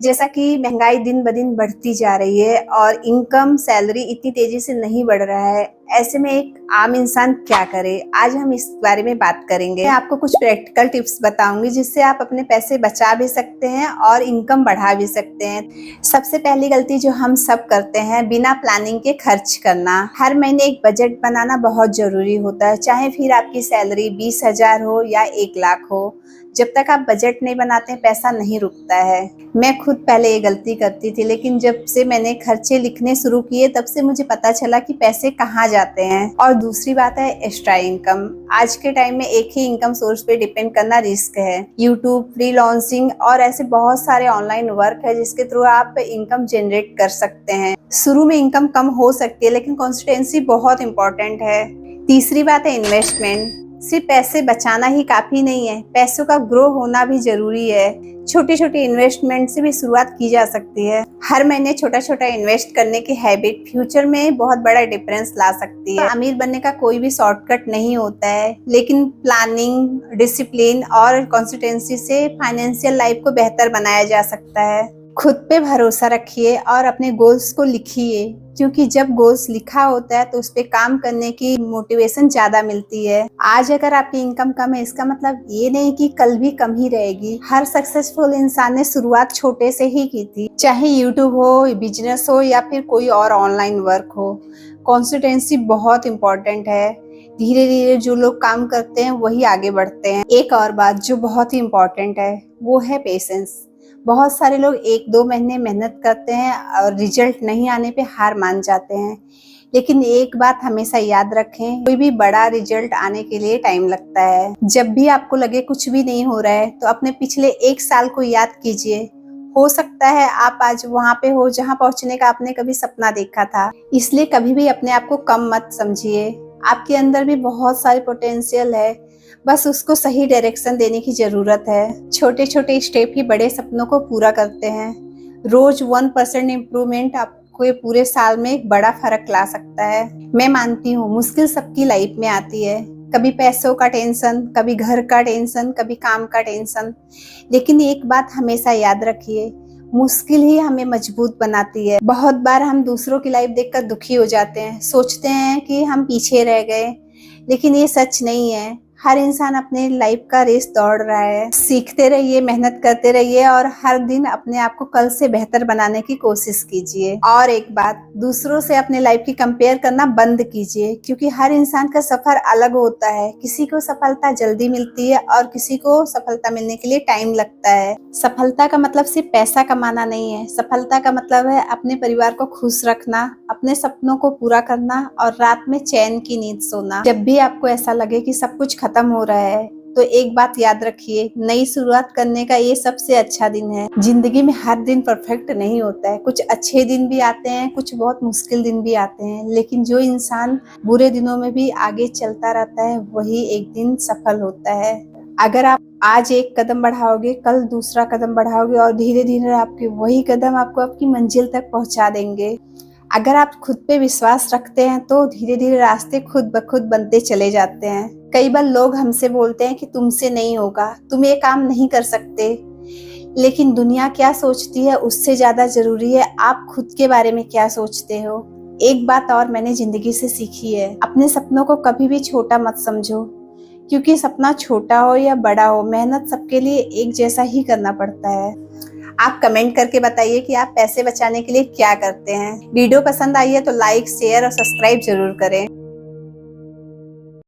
जैसा कि महंगाई दिन ब दिन बढ़ती जा रही है और इनकम सैलरी इतनी तेजी से नहीं बढ़ रहा है, ऐसे में एक आम इंसान क्या करे? आज हम इस बारे में बात करेंगे। मैं आपको कुछ प्रैक्टिकल टिप्स बताऊंगी जिससे आप अपने पैसे बचा भी सकते हैं और इनकम बढ़ा भी सकते हैं। सबसे पहली गलती जो हम सब करते हैं, बिना प्लानिंग के खर्च करना। हर महीने एक बजट बनाना बहुत जरूरी होता है, चाहे फिर आपकी सैलरी 20,000 हो या 1 लाख हो। जब तक आप बजट नहीं बनाते पैसा नहीं रुकता है। मैं खुद पहले ये गलती करती थी, लेकिन जब से मैंने खर्चे लिखने शुरू किए तब से मुझे पता चला कि पैसे कहाँ जाते हैं। और दूसरी बात है एक्स्ट्रा इनकम। आज के टाइम में एक ही इनकम सोर्स पे डिपेंड करना रिस्क है। यूट्यूब, फ्रीलांसिंग और ऐसे बहुत सारे ऑनलाइन वर्क है जिसके थ्रू आप इनकम जनरेट कर सकते हैं। शुरू में इनकम कम हो सकती है, लेकिन कंसिस्टेंसी बहुत इंपॉर्टेंट है। तीसरी बात है इन्वेस्टमेंट। सिर्फ पैसे बचाना ही काफी नहीं है, पैसों का ग्रो होना भी जरूरी है। छोटी छोटी इन्वेस्टमेंट से भी शुरुआत की जा सकती है। हर महीने छोटा छोटा इन्वेस्ट करने की हैबिट फ्यूचर में बहुत बड़ा डिफरेंस ला सकती है। अमीर बनने का कोई भी शॉर्टकट नहीं होता है, लेकिन प्लानिंग, डिसिप्लिन और कंसिस्टेंसी से फाइनेंशियल लाइफ को बेहतर बनाया जा सकता है। खुद पे भरोसा रखिए और अपने गोल्स को लिखिए, क्योंकि जब गोल्स लिखा होता है तो उस पे काम करने की मोटिवेशन ज्यादा मिलती है। आज अगर आपकी इनकम कम है, इसका मतलब ये नहीं कि कल भी कम ही रहेगी। हर सक्सेसफुल इंसान ने शुरुआत छोटे से ही की थी, चाहे यूट्यूब हो, बिजनेस हो या फिर कोई और ऑनलाइन वर्क हो। कंसिस्टेंसी बहुत इम्पोर्टेंट है। धीरे धीरे जो लोग काम करते हैं वही आगे बढ़ते हैं। एक और बात जो बहुत ही इम्पोर्टेंट है वो है पेशेंस। बहुत सारे लोग 1-2 महीने मेहनत करते हैं और रिजल्ट नहीं आने पे हार मान जाते हैं, लेकिन एक बात हमेशा याद रखें, कोई भी बड़ा रिजल्ट आने के लिए टाइम लगता है। जब भी आपको लगे कुछ भी नहीं हो रहा है तो अपने पिछले 1 साल को याद कीजिए। हो सकता है आप आज वहां पे हो जहां पहुंचने का आपने कभी सपना देखा था। इसलिए कभी भी अपने आप को कम मत समझिए। आपके अंदर भी बहुत सारी पोटेंशियल है, बस उसको सही डायरेक्शन देने की जरूरत है। छोटे छोटे स्टेप ही बड़े सपनों को पूरा करते हैं। रोज 1% इम्प्रूवमेंट आपको पूरे साल में एक बड़ा फर्क ला सकता है। मैं मानती हूँ मुश्किल सबकी लाइफ में आती है, कभी पैसों का टेंशन, कभी घर का टेंशन, कभी काम का टेंशन, लेकिन एक बात हमेशा याद रखिए, मुश्किल ही हमें मजबूत बनाती है। बहुत बार हम दूसरों की लाइफ देखकर दुखी हो जाते हैं, सोचते हैं कि हम पीछे रह गए, लेकिन ये सच नहीं है। हर इंसान अपने लाइफ का रेस दौड़ रहा है। सीखते रहिए, मेहनत करते रहिए और हर दिन अपने आप को कल से बेहतर बनाने की कोशिश कीजिए। और एक बात, दूसरों से अपने लाइफ की कंपेयर करना बंद कीजिए, क्योंकि हर इंसान का सफर अलग होता है। किसी को सफलता जल्दी मिलती है और किसी को सफलता मिलने के लिए टाइम लगता है। सफलता का मतलब सिर्फ पैसा कमाना नहीं है। सफलता का मतलब है अपने परिवार को खुश रखना, अपने सपनों को पूरा करना और रात में चैन की नींद सोना। जब भी आपको ऐसा लगे कि सब कुछ खत्म हो रहा है तो एक बात याद रखिए, नई शुरुआत करने का ये सबसे अच्छा दिन है। जिंदगी में हर दिन परफेक्ट नहीं होता है, कुछ अच्छे दिन भी आते हैं, कुछ बहुत मुश्किल दिन भी आते हैं, लेकिन जो इंसान बुरे दिनों में भी आगे चलता रहता है वही एक दिन सफल होता है। अगर आप आज एक कदम बढ़ाओगे, कल दूसरा कदम बढ़ाओगे और धीरे धीरे आपके वही कदम आपको आपकी मंजिल तक पहुंचा देंगे। अगर आप खुद पे विश्वास रखते हैं तो धीरे धीरे रास्ते खुद ब खुद बनते चले जाते हैं। कई बार लोग हमसे बोलते हैं कि तुमसे नहीं होगा, तुम ये काम नहीं कर सकते, लेकिन दुनिया क्या सोचती है उससे ज्यादा जरूरी है आप खुद के बारे में क्या सोचते हो। एक बात और मैंने जिंदगी से सीखी है, अपने सपनों को कभी भी छोटा मत समझो, क्योंकि सपना छोटा हो या बड़ा हो, मेहनत सबके लिए एक जैसा ही करना पड़ता है। आप कमेंट करके बताइए कि आप पैसे बचाने के लिए क्या करते हैं। वीडियो पसंद आई है तो लाइक, शेयर और सब्सक्राइब जरूर करें।